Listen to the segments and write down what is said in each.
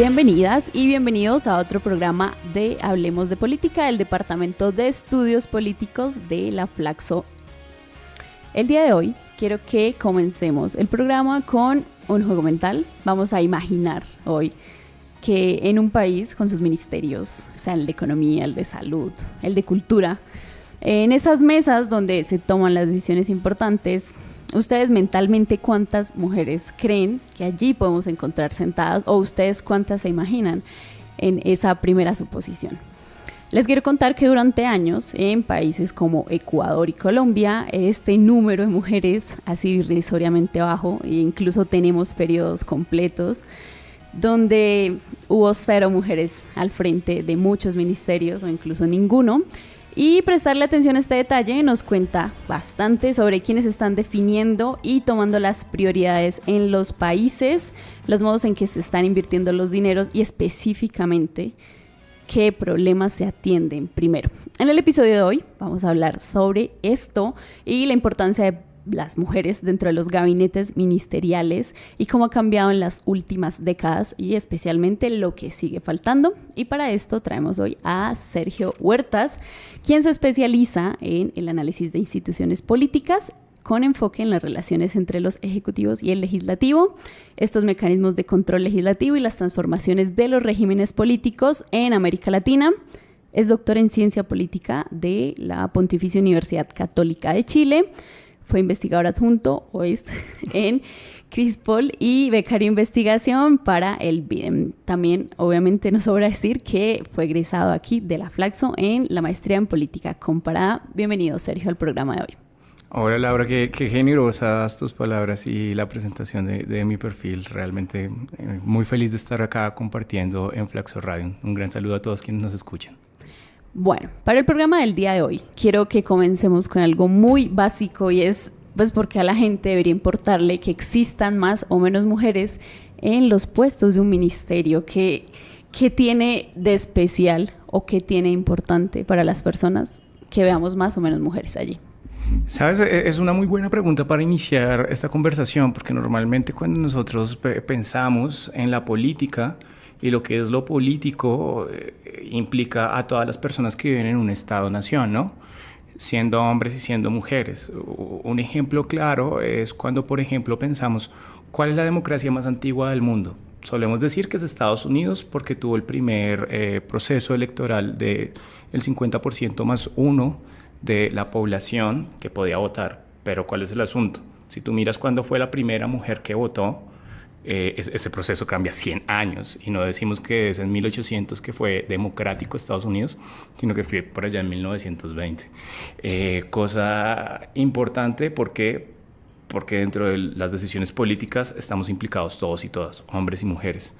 Bienvenidas y bienvenidos a otro programa de Hablemos de Política del Departamento de Estudios Políticos de la Flaxo. El día de hoy quiero que comencemos el programa con un juego mental. Vamos a imaginar hoy que en un país con sus ministerios, o sea, el de Economía, el de Salud, el de Cultura, en esas mesas donde se toman las decisiones importantes, ustedes mentalmente cuántas mujeres creen que allí podemos encontrar sentadas, o ustedes cuántas se imaginan en esa primera suposición. Les quiero contar que durante años en países como Ecuador y Colombia este número de mujeres ha sido irrisoriamente bajo e incluso tenemos periodos completos donde hubo 0 mujeres al frente de muchos ministerios o incluso ninguno. Y prestarle atención a este detalle nos cuenta bastante sobre quiénes están definiendo y tomando las prioridades en los países, los modos en que se están invirtiendo los dineros y específicamente qué problemas se atienden primero. En el episodio de hoy vamos a hablar sobre esto y la importancia de las mujeres dentro de los gabinetes ministeriales y cómo ha cambiado en las últimas décadas y especialmente lo que sigue faltando. Y para esto traemos hoy a Sergio Huertas, quien se especializa en el análisis de instituciones políticas con enfoque en las relaciones entre los ejecutivos y el legislativo, estos mecanismos de control legislativo y las transformaciones de los regímenes políticos en América Latina. Es doctor en ciencia política de la Pontificia Universidad Católica de Chile. Fue investigador adjunto o es en CRISPOL y becario de investigación para el BIDEM. También, obviamente, nos sobra decir que fue egresado aquí de la Flaxo en la maestría en política comparada. Bienvenido, Sergio, al programa de hoy. Hola, Laura, qué generosas tus palabras y la presentación de mi perfil. Realmente muy feliz de estar acá compartiendo en Flaxo Radio. Un gran saludo a todos quienes nos escuchan. Bueno, para el programa del día de hoy quiero que comencemos con algo muy básico y es pues porque a la gente debería importarle que existan más o menos mujeres en los puestos de un ministerio. ¿Qué tiene de especial o qué tiene importante para las personas que veamos más o menos mujeres allí? Sabes, es una muy buena pregunta para iniciar esta conversación porque normalmente cuando nosotros pensamos en la política y lo que es lo político implica a todas las personas que viven en un estado-nación, ¿no? Siendo hombres y siendo mujeres. Un ejemplo claro es cuando, por ejemplo, pensamos ¿cuál es la democracia más antigua del mundo? Solemos decir que es Estados Unidos porque tuvo el primer proceso electoral del 50% más 1 de la población que podía votar. Pero ¿cuál es el asunto? Si tú miras cuándo fue la primera mujer que votó, ese proceso cambia 100 años y no decimos que es en 1800 que fue democrático Estados Unidos, sino que fue por allá en 1920. Cosa importante porque dentro de las decisiones políticas estamos implicados todos y todas, hombres y mujeres.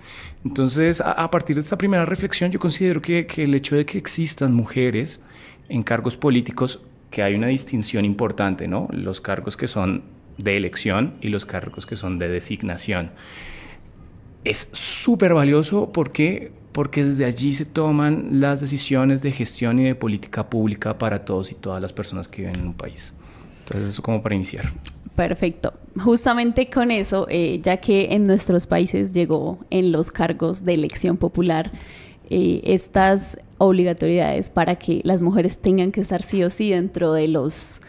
Entonces, a partir de esta primera reflexión, yo considero que el hecho de que existan mujeres en cargos políticos, que hay una distinción importante, ¿no? Los cargos que son de elección y los cargos que son de designación. Es súper valioso porque desde allí se toman las decisiones de gestión y de política pública para todos y todas las personas que viven en un país. Entonces, eso como para iniciar. Perfecto. Justamente con eso, ya que en nuestros países llegó en los cargos de elección popular estas obligatoriedades para que las mujeres tengan que estar sí o sí dentro de los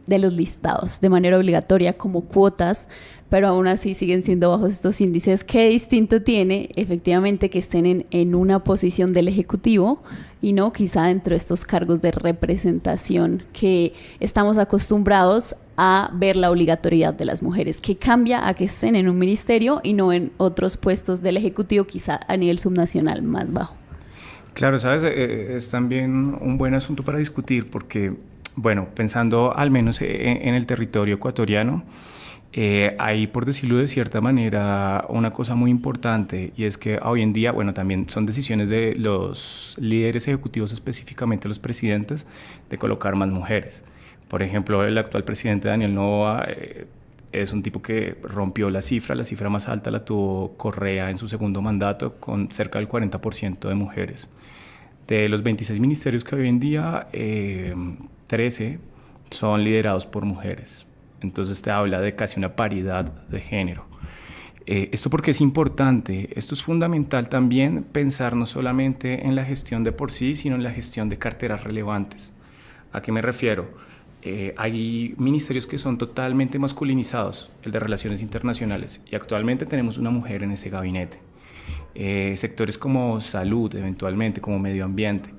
listados de manera obligatoria como cuotas, pero aún así siguen siendo bajos estos índices. ¿Qué distinto tiene efectivamente que estén en una posición del Ejecutivo y no quizá dentro de estos cargos de representación que estamos acostumbrados a ver la obligatoriedad de las mujeres? ¿Qué cambia a que estén en un ministerio y no en otros puestos del Ejecutivo quizá a nivel subnacional más bajo? Claro, sabes, es también un buen asunto para discutir porque, bueno, pensando al menos en el territorio ecuatoriano, hay, por decirlo de cierta manera, una cosa muy importante y es que hoy en día, bueno, también son decisiones de los líderes ejecutivos, específicamente los presidentes, de colocar más mujeres. Por ejemplo, el actual presidente Daniel Noboa es un tipo que rompió la cifra más alta la tuvo Correa en su segundo mandato con cerca del 40% de mujeres. De los 26 ministerios que hoy en día, 13 son liderados por mujeres. Entonces te habla de casi una paridad de género. ¿Esto porque es importante? Esto es fundamental también pensar no solamente en la gestión de por sí, sino en la gestión de carteras relevantes. ¿A qué me refiero? Hay ministerios que son totalmente masculinizados, el de Relaciones Internacionales, y actualmente tenemos una mujer en ese gabinete. Sectores como salud, eventualmente, como medio ambiente,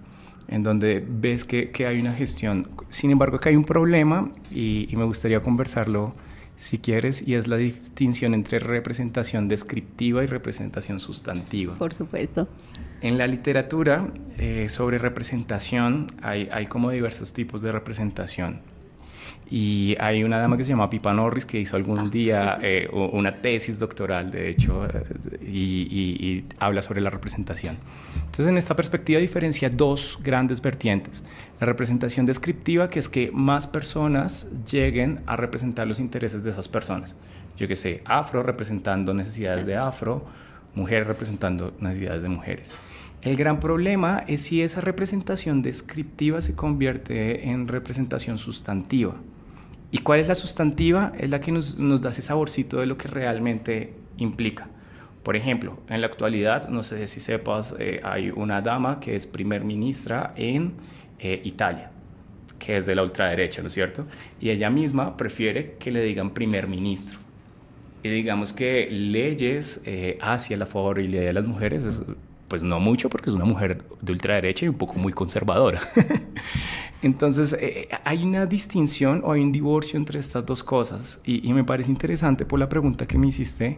en donde ves que hay una gestión. Sin embargo, acá hay un problema y me gustaría conversarlo si quieres, y es la distinción entre representación descriptiva y representación sustantiva. Por supuesto. En la literatura sobre representación hay como diversos tipos de representación. Y hay una dama que se llama Pippa Norris que hizo algún día una tesis doctoral, de hecho, y habla sobre la representación. Entonces, en esta perspectiva diferencia dos grandes vertientes. La representación descriptiva, que es que más personas lleguen a representar los intereses de esas personas. Yo que sé, afro representando necesidades de afro, mujer representando necesidades de mujeres. El gran problema es si esa representación descriptiva se convierte en representación sustantiva. ¿Y cuál es la sustantiva? Es la que nos da ese saborcito de lo que realmente implica. Por ejemplo, en la actualidad, no sé si sepas, hay una dama que es primer ministra en Italia, que es de la ultraderecha, ¿no es cierto? Y ella misma prefiere que le digan primer ministro. Y digamos que leyes hacia la favorabilidad de las mujeres pues no mucho, porque es una mujer de ultraderecha y un poco muy conservadora. Entonces, hay una distinción o hay un divorcio entre estas dos cosas. Y me parece interesante por la pregunta que me hiciste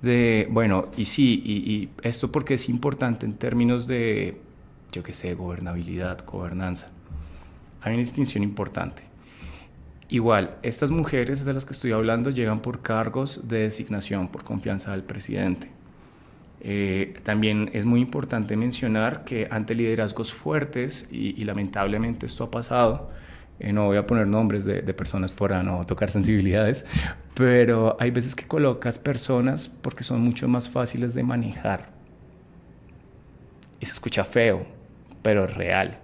de, bueno, y sí, y esto porque es importante en términos de, yo qué sé, gobernabilidad, gobernanza. Hay una distinción importante. Igual, estas mujeres de las que estoy hablando llegan por cargos de designación, por confianza del presidente. También es muy importante mencionar que ante liderazgos fuertes, y lamentablemente esto ha pasado, no voy a poner nombres de personas para no tocar sensibilidades, pero hay veces que colocas personas porque son mucho más fáciles de manejar. Y se escucha feo, pero es real.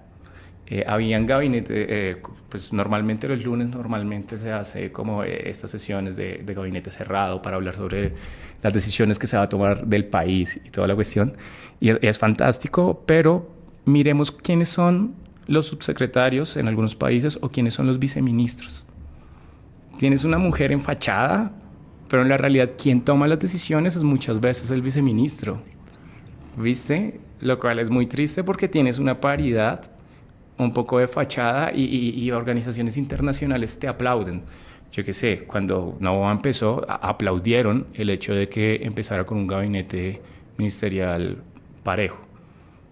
Habían gabinetes, pues normalmente los lunes normalmente se hace como estas sesiones de gabinete cerrado para hablar sobre las decisiones que se va a tomar del país y toda la cuestión. Y es fantástico, pero miremos quiénes son los subsecretarios en algunos países o quiénes son los viceministros. Tienes una mujer en fachada, pero en la realidad quien toma las decisiones es muchas veces el viceministro. ¿Viste? Lo cual es muy triste porque tienes una paridad un poco de fachada y organizaciones internacionales te aplauden. Yo qué sé, cuando Noboa empezó, aplaudieron el hecho de que empezara con un gabinete ministerial parejo.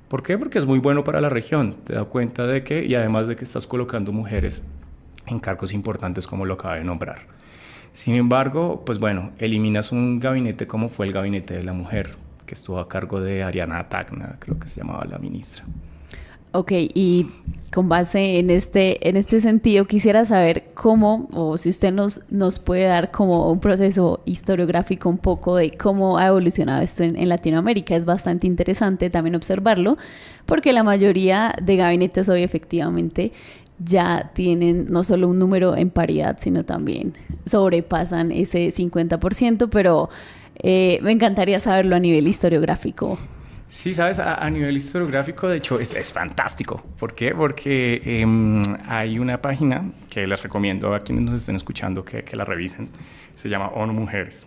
¿Por qué? Porque es muy bueno para la región. Te das cuenta de que, y además de que estás colocando mujeres en cargos importantes como lo acaba de nombrar. Sin embargo, pues bueno, eliminas un gabinete como fue el gabinete de la mujer, que estuvo a cargo de Ariana Tacna, creo que se llamaba la ministra. Ok, y con base en este sentido, quisiera saber cómo, o si usted nos puede dar como un proceso historiográfico un poco de cómo ha evolucionado esto en Latinoamérica. Es bastante interesante también observarlo, porque la mayoría de gabinetes hoy efectivamente ya tienen no solo un número en paridad, sino también sobrepasan ese 50%, pero me encantaría saberlo a nivel historiográfico. Sí, sabes, a nivel historiográfico, de hecho, es fantástico. ¿Por qué? Porque hay una página que les recomiendo a quienes nos estén escuchando que la revisen. Se llama ONU Mujeres.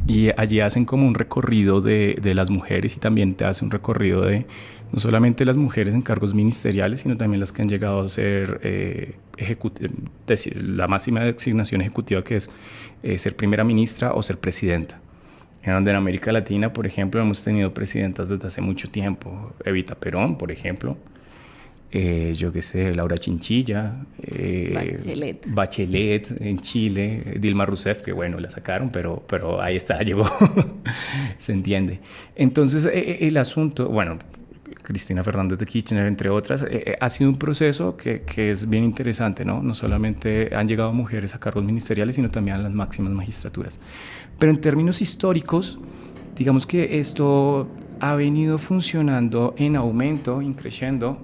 Y allí hacen como un recorrido de las mujeres y también te hace un recorrido de no solamente las mujeres en cargos ministeriales, sino también las que han llegado a ser la máxima designación ejecutiva, que es ser primera ministra o ser presidenta. En donde en América Latina, por ejemplo, hemos tenido presidentas desde hace mucho tiempo. Evita Perón, por ejemplo. Yo qué sé, Laura Chinchilla. Bachelet en Chile. Dilma Rousseff, que bueno, la sacaron, pero ahí está, llegó. Se entiende. Entonces, el asunto, bueno, Cristina Fernández de Kirchner, entre otras, ha sido un proceso que es bien interesante, ¿no? No solamente han llegado mujeres a cargos ministeriales, sino también a las máximas magistraturas. Pero en términos históricos, digamos que esto ha venido funcionando en aumento, increciendo,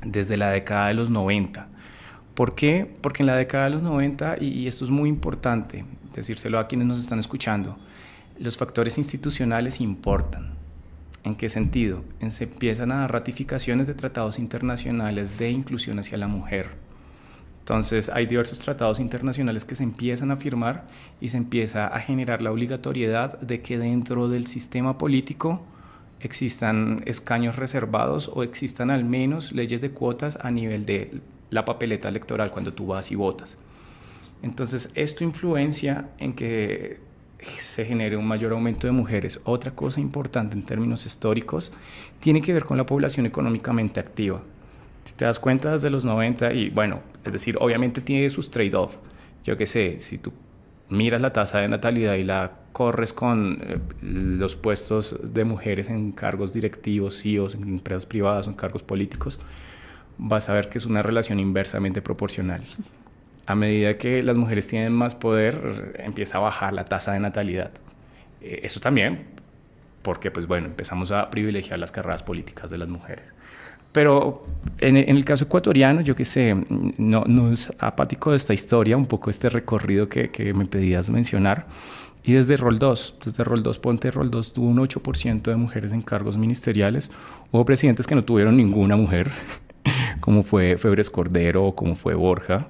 desde la década de los 90. ¿Por qué? Porque en la década de los 90, y esto es muy importante decírselo a quienes nos están escuchando, Los factores institucionales importan. ¿En qué sentido? Se empiezan a dar ratificaciones de tratados internacionales de inclusión hacia la mujer. Entonces hay diversos tratados internacionales que se empiezan a firmar y se empieza a generar la obligatoriedad de que dentro del sistema político existan escaños reservados o existan al menos leyes de cuotas a nivel de la papeleta electoral cuando tú vas y votas. Entonces esto influencia en que se genere un mayor aumento de mujeres. Otra cosa importante en términos históricos tiene que ver con la población económicamente activa. Si te das cuenta desde los 90 y bueno, es decir, obviamente tiene sus trade-off. Yo qué sé, si tú miras la tasa de natalidad y la corres con los puestos de mujeres en cargos directivos, CEOs, en empresas privadas o en cargos políticos, vas a ver que es una relación inversamente proporcional. A medida que las mujeres tienen más poder, empieza a bajar la tasa de natalidad. Eso también porque, pues bueno, empezamos a privilegiar las carreras políticas de las mujeres. Pero en el caso ecuatoriano, yo qué sé, no es apático de esta historia, un poco este recorrido que me pedías mencionar. Y desde Rol 2, ponte Rol 2, tuvo un 8% de mujeres en cargos ministeriales. Hubo presidentes que no tuvieron ninguna mujer, como fue Febres Cordero o como fue Borja.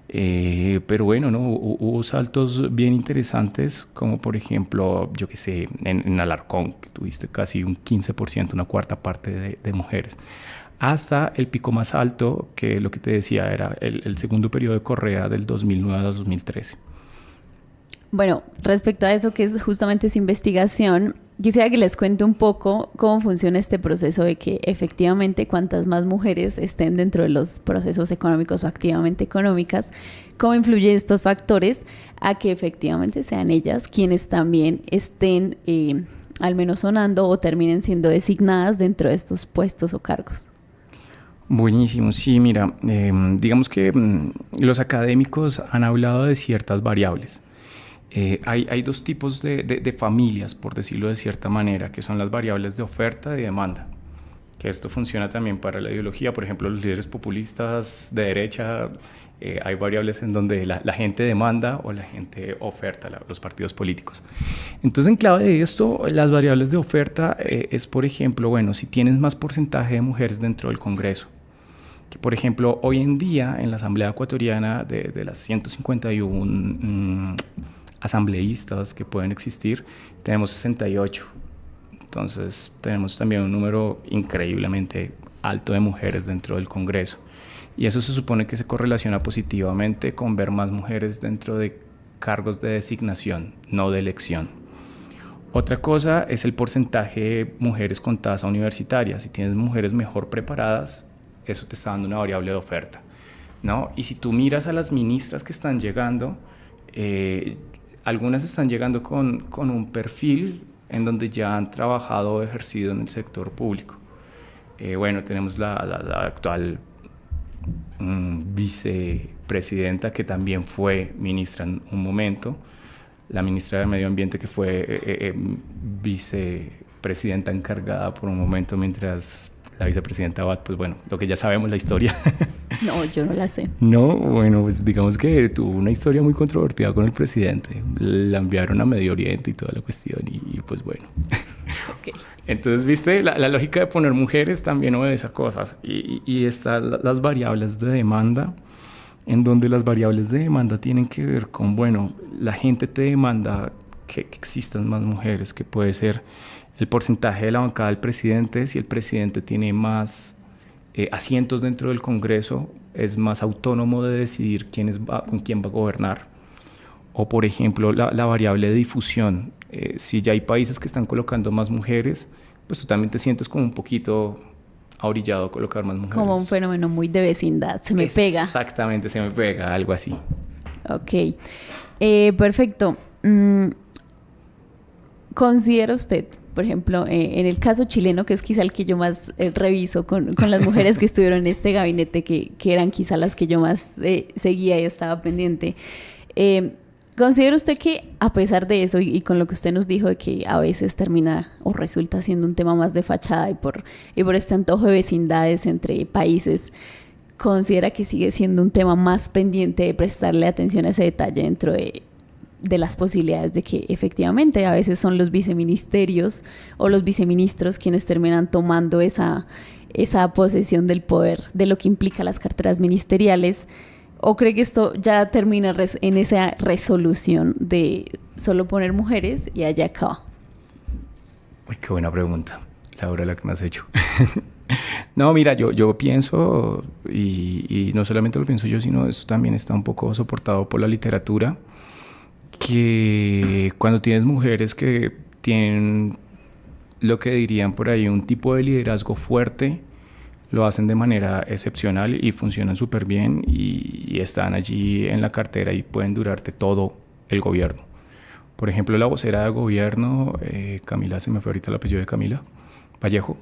Pero bueno, ¿no? Hubo saltos bien interesantes, como por ejemplo, yo qué sé, en Alarcón, que tuviste casi un 15%, una cuarta parte de mujeres. Hasta el pico más alto, que lo que te decía era el segundo periodo de Correa del 2009 a 2013. Bueno, respecto a eso que es justamente esa investigación, quisiera que les cuente un poco cómo funciona este proceso de que efectivamente cuantas más mujeres estén dentro de los procesos económicos o activamente económicas, cómo influyen estos factores a que efectivamente sean ellas quienes también estén al menos sonando o terminen siendo designadas dentro de estos puestos o cargos. Buenísimo, sí, mira, digamos que los académicos han hablado de ciertas variables. Hay dos tipos de familias, por decirlo de cierta manera, que son las variables de oferta y demanda. Que esto funciona también para la ideología. Por ejemplo, los líderes populistas de derecha, hay variables en donde la gente demanda o la gente oferta, los partidos políticos. Entonces, en clave de esto, las variables de oferta es, por ejemplo, bueno, si tienes más porcentaje de mujeres dentro del Congreso. Que, por ejemplo, hoy en día en la Asamblea Ecuatoriana, de las 151 asambleístas que pueden existir, tenemos 68. Entonces tenemos también un número increíblemente alto de mujeres dentro del Congreso. Y eso se supone que se correlaciona positivamente con ver más mujeres dentro de cargos de designación, no de elección. Otra cosa es el porcentaje de mujeres con tasa universitaria. Si tienes mujeres mejor preparadas, eso te está dando una variable de oferta, ¿no? Y si tú miras a las ministras que están llegando, algunas están llegando con un perfil en donde ya han trabajado o ejercido en el sector público. Bueno, tenemos la actual vicepresidenta que también fue ministra en un momento, la ministra de Medio Ambiente que fue vicepresidenta encargada por un momento mientras la vicepresidenta Abad, pues bueno, lo que ya sabemos la historia. No, yo no la sé. No, bueno, pues digamos que tuvo una historia muy controvertida con el presidente. La enviaron a Medio Oriente y toda la cuestión y pues bueno. Okay. Entonces, viste, la lógica de poner mujeres también obedece a cosas. Y están las variables de demanda, en donde las variables de demanda tienen que ver con, bueno, la gente te demanda que existan más mujeres, que puede ser el porcentaje de la bancada del presidente. Si el presidente tiene más asientos dentro del Congreso, es más autónomo de decidir con quién va a gobernar. O, por ejemplo, la variable de difusión. Si ya hay países que están colocando más mujeres, pues tú también te sientes como un poquito ahorillado a colocar más mujeres. Como un fenómeno muy de vecindad, se me pega. Exactamente, se me pega, algo así. Ok, perfecto. ¿Considera usted, por ejemplo, en el caso chileno, que es quizá el que yo más reviso con las mujeres que estuvieron en este gabinete, que eran quizá las que yo más seguía y estaba pendiente, ¿considera usted que a pesar de eso y con lo que usted nos dijo de que a veces termina o resulta siendo un tema más de fachada y por este antojo de vecindades entre países, considera que sigue siendo un tema más pendiente de prestarle atención a ese detalle dentro de de las posibilidades de que efectivamente a veces son los viceministerios o los viceministros quienes terminan tomando esa posesión del poder de lo que implica las carteras ministeriales? ¿O cree que esto ya termina en esa resolución de solo poner mujeres y allá acaba? Uy, qué buena pregunta, Laura, la que me has hecho. No, mira, yo pienso, y no solamente lo pienso yo, sino esto también está un poco soportado por la literatura, que cuando tienes mujeres que tienen lo que dirían por ahí un tipo de liderazgo fuerte, lo hacen de manera excepcional y funcionan súper bien y están allí en la cartera y pueden durarte todo el gobierno. Por ejemplo, la vocera de gobierno, Camila, se me fue ahorita el apellido de Camila Vallejo,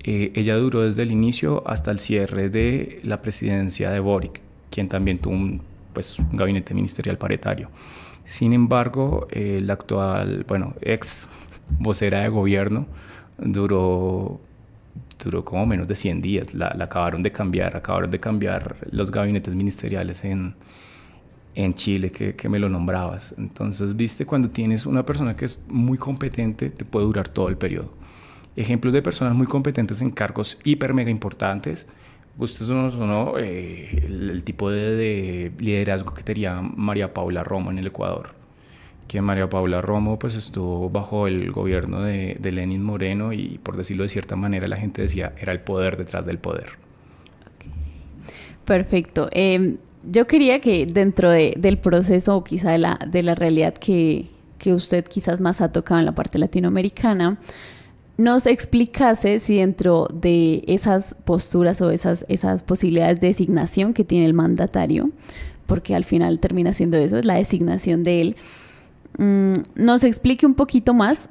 ella duró desde el inicio hasta el cierre de la presidencia de Boric, quien también tuvo un gabinete ministerial paritario. Sin embargo, la actual, ex vocera de gobierno duró como menos de 100 días. La acabaron de cambiar los gabinetes ministeriales en Chile, que me lo nombrabas. Entonces, viste, cuando tienes una persona que es muy competente, te puede durar todo el periodo. Ejemplos de personas muy competentes en cargos hiper mega importantes. Ustedes sonó el tipo de liderazgo que tenía María Paula Romo en el Ecuador. Que María Paula Romo pues estuvo bajo el gobierno de Lenín Moreno y, por decirlo de cierta manera, la gente decía era el poder detrás del poder. Okay. Perfecto. Yo quería que dentro del proceso o quizá de la realidad que usted quizás más ha tocado en la parte latinoamericana, nos explicase si dentro de esas posturas o esas posibilidades de designación que tiene el mandatario, porque al final termina siendo eso, es la designación de él, nos explique un poquito más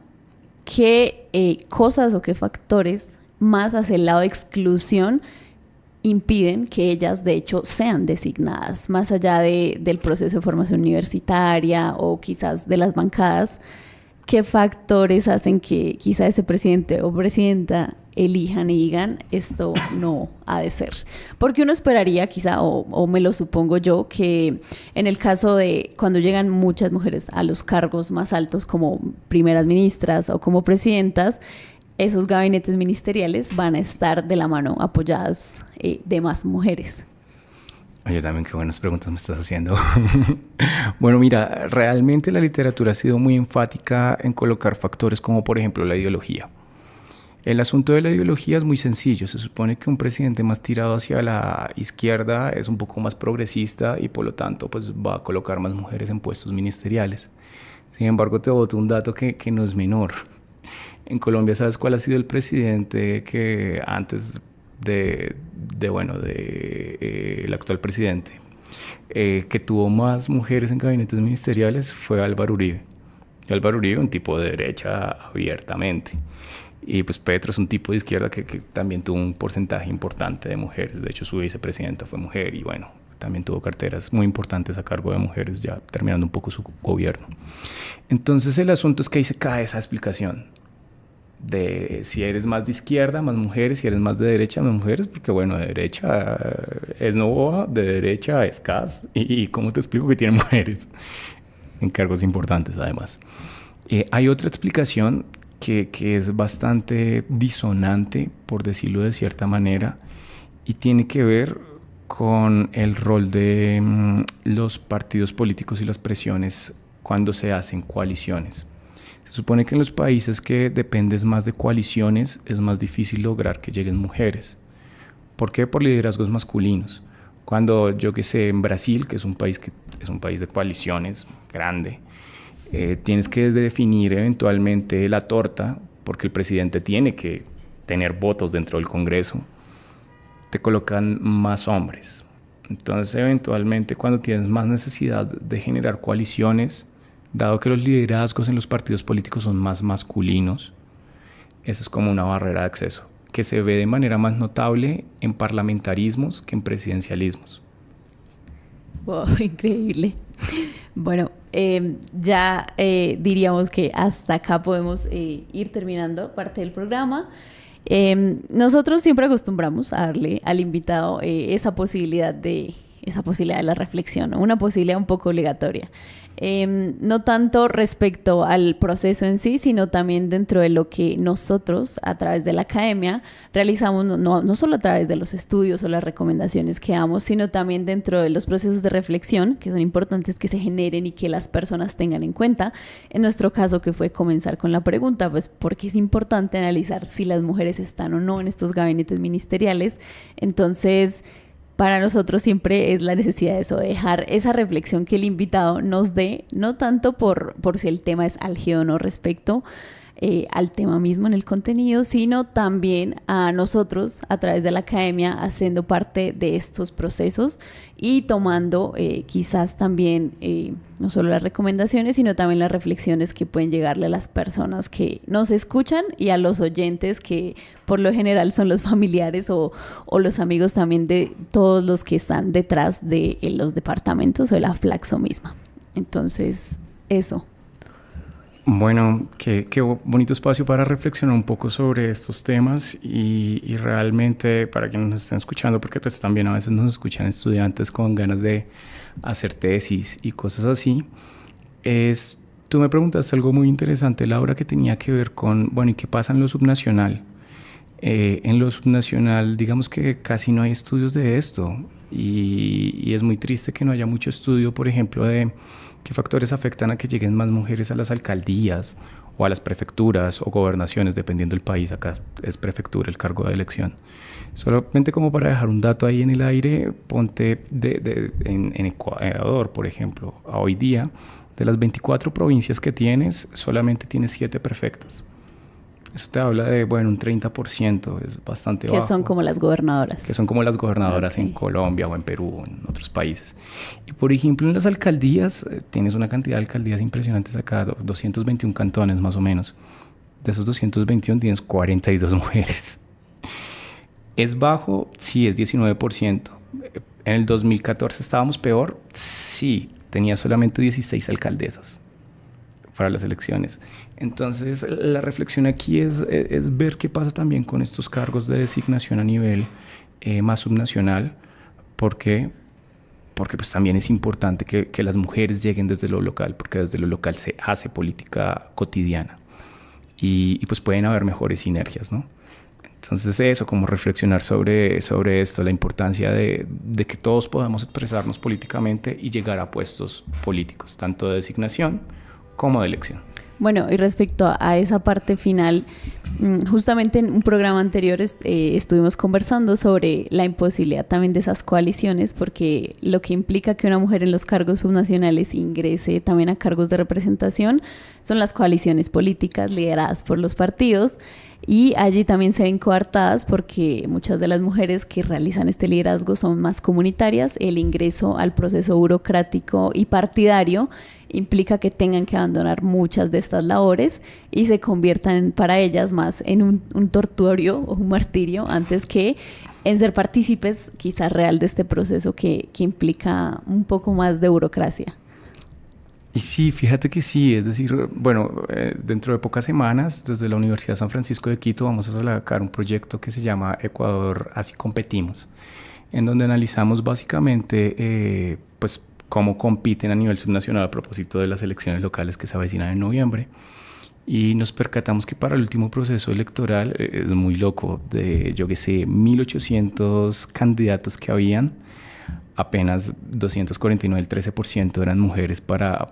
qué cosas o qué factores más hacia el lado de exclusión impiden que ellas de hecho sean designadas, más allá del proceso de formación universitaria o quizás de las bancadas. ¿Qué factores hacen que quizá ese presidente o presidenta elijan y digan esto no ha de ser? Porque uno esperaría quizá, o me lo supongo yo, que en el caso de cuando llegan muchas mujeres a los cargos más altos como primeras ministras o como presidentas, esos gabinetes ministeriales van a estar de la mano apoyadas de más mujeres. Oye, también qué buenas preguntas me estás haciendo. Bueno, mira, realmente la literatura ha sido muy enfática en colocar factores como, por ejemplo, la ideología. El asunto de la ideología es muy sencillo. Se supone que un presidente más tirado hacia la izquierda es un poco más progresista y, por lo tanto, pues va a colocar más mujeres en puestos ministeriales. Sin embargo, te boto un dato que no es menor. En Colombia, ¿sabes cuál ha sido el presidente que antes el actual presidente que tuvo más mujeres en gabinetes ministeriales? Fue Álvaro Uribe. Álvaro Uribe, un tipo de derecha abiertamente, y pues Petro es un tipo de izquierda que también tuvo un porcentaje importante de mujeres. De hecho, su vicepresidenta fue mujer y también tuvo carteras muy importantes a cargo de mujeres, ya terminando un poco su gobierno. Entonces el asunto es que ahí se cae esa explicación de si eres más de izquierda, más mujeres, si eres más de derecha, más mujeres, porque de derecha es Novoa, de derecha es Kass, y ¿cómo te explico que tiene mujeres en cargos importantes además? Hay otra explicación que es bastante disonante, por decirlo de cierta manera, y tiene que ver con el rol de los partidos políticos y las presiones cuando se hacen coaliciones. Se supone que en los países que dependes más de coaliciones es más difícil lograr que lleguen mujeres. ¿Por qué? Por liderazgos masculinos. Cuando, en Brasil, que es un país de coaliciones grande, tienes que definir eventualmente la torta, porque el presidente tiene que tener votos dentro del Congreso, te colocan más hombres. Entonces, eventualmente, cuando tienes más necesidad de generar coaliciones, dado que los liderazgos en los partidos políticos son más masculinos, eso es como una barrera de acceso, que se ve de manera más notable en parlamentarismos que en presidencialismos. Wow, increíble. Bueno, ya diríamos que hasta acá podemos ir terminando parte del programa. Nosotros siempre acostumbramos a darle al invitado esa posibilidad de esa posibilidad de la reflexión, una posibilidad un poco obligatoria. No tanto respecto al proceso en sí, sino también dentro de lo que nosotros a través de la academia realizamos, no solo a través de los estudios o las recomendaciones que damos, sino también dentro de los procesos de reflexión que son importantes que se generen y que las personas tengan en cuenta. En nuestro caso, que fue comenzar con la pregunta, pues porque es importante analizar si las mujeres están o no en estos gabinetes ministeriales. Entonces, para nosotros siempre es la necesidad de eso, de dejar esa reflexión que el invitado nos dé, no tanto por si el tema es álgido o no respecto al tema mismo en el contenido, sino también a nosotros a través de la academia haciendo parte de estos procesos y tomando quizás también no solo las recomendaciones, sino también las reflexiones que pueden llegarle a las personas que nos escuchan y a los oyentes que por lo general son los familiares o los amigos también de todos los que están detrás de los departamentos o de la Flaxo misma. Entonces, eso. Bueno, qué bonito espacio para reflexionar un poco sobre estos temas y realmente para quienes nos estén escuchando, porque pues también a veces nos escuchan estudiantes con ganas de hacer tesis y cosas así, tú me preguntaste algo muy interesante, Laura, que tenía que ver con, bueno, ¿y qué pasa en lo subnacional? En lo subnacional, digamos que casi no hay estudios de esto y es muy triste que no haya mucho estudio, por ejemplo, de qué factores afectan a que lleguen más mujeres a las alcaldías o a las prefecturas o gobernaciones, dependiendo del país. Acá es prefectura el cargo de elección. Solamente como para dejar un dato ahí en el aire, ponte en Ecuador, por ejemplo, a hoy día, de las 24 provincias que tienes, solamente tienes 7 prefectas. Eso te habla de, bueno, un 30%, es bastante bajo. Que son como las gobernadoras. Que son como las gobernadoras okay. En Colombia o en Perú o en otros países. Y por ejemplo, en las alcaldías, tienes una cantidad de alcaldías impresionantes acá, 221 cantones más o menos. De esos 221 tienes 42 mujeres. ¿Es bajo? Sí, es 19%. ¿En el 2014 estábamos peor? Sí, tenía solamente 16 alcaldesas para las elecciones. Entonces, la reflexión aquí es ver qué pasa también con estos cargos de designación a nivel más subnacional. ¿Por qué? Porque pues, también es importante que las mujeres lleguen desde lo local, porque desde lo local se hace política cotidiana y pues pueden haber mejores sinergias, ¿no? Entonces eso, como reflexionar sobre esto, la importancia de que todos podamos expresarnos políticamente y llegar a puestos políticos, tanto de designación como de elección. Bueno, y respecto a esa parte final, justamente en un programa anterior estuvimos conversando sobre la imposibilidad también de esas coaliciones, porque lo que implica que una mujer en los cargos subnacionales ingrese también a cargos de representación son las coaliciones políticas lideradas por los partidos, y allí también se ven coartadas porque muchas de las mujeres que realizan este liderazgo son más comunitarias. El ingreso al proceso burocrático y partidario implica que tengan que abandonar muchas de estas labores y se conviertan para ellas más en un tortuorio o un martirio antes que en ser partícipes quizás real de este proceso que implica un poco más de burocracia. Y sí, fíjate que sí, es decir, bueno, dentro de pocas semanas desde la Universidad San Francisco de Quito vamos a sacar un proyecto que se llama Ecuador Así Competimos, en donde analizamos básicamente pues cómo compiten a nivel subnacional a propósito de las elecciones locales que se avecinan en noviembre. Y nos percatamos que para el último proceso electoral, es muy loco, de yo que sé, 1.800 candidatos que habían, apenas 249, el 13% eran mujeres para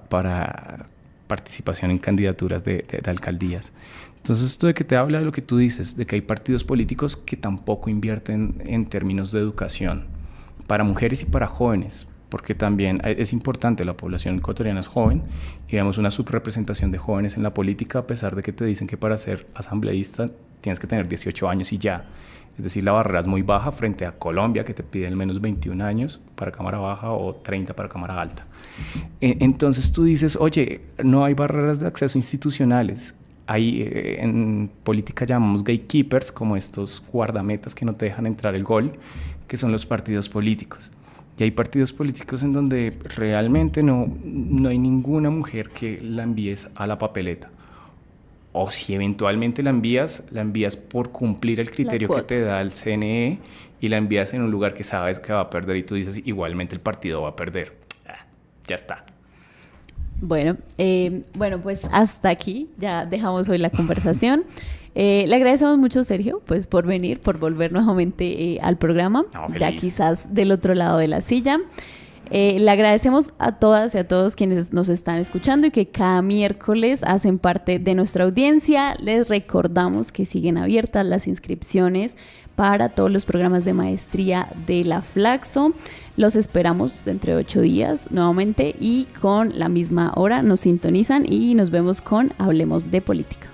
participación en candidaturas de alcaldías. Entonces, esto de que te habla de lo que tú dices, de que hay partidos políticos que tampoco invierten en términos de educación para mujeres y para jóvenes, porque también es importante, la población ecuatoriana es joven y vemos una subrepresentación de jóvenes en la política, a pesar de que te dicen que para ser asambleísta tienes que tener 18 años y ya. Es decir, la barrera es muy baja frente a Colombia, que te pide al menos 21 años para Cámara Baja o 30 para Cámara Alta. Entonces tú dices, oye, no hay barreras de acceso institucionales. Hay, en política llamamos gatekeepers, como estos guardametas que no te dejan entrar el gol, que son los partidos políticos. Y hay partidos políticos en donde realmente no hay ninguna mujer que la envíes a la papeleta. o si eventualmente la envías por cumplir el criterio que te da el CNE y la envías en un lugar que sabes que va a perder y tú dices igualmente el partido va a perder. Ya está. Bueno, pues hasta aquí ya dejamos hoy la conversación. Le agradecemos mucho, Sergio, pues por venir, por volver nuevamente al programa, ya quizás del otro lado de la silla. Le agradecemos a todas y a todos quienes nos están escuchando y que cada miércoles hacen parte de nuestra audiencia. Les recordamos que siguen abiertas las inscripciones para todos los programas de maestría de la Flaxo. Los esperamos dentro de 8 días nuevamente y con la misma hora nos sintonizan y nos vemos con Hablemos de Política.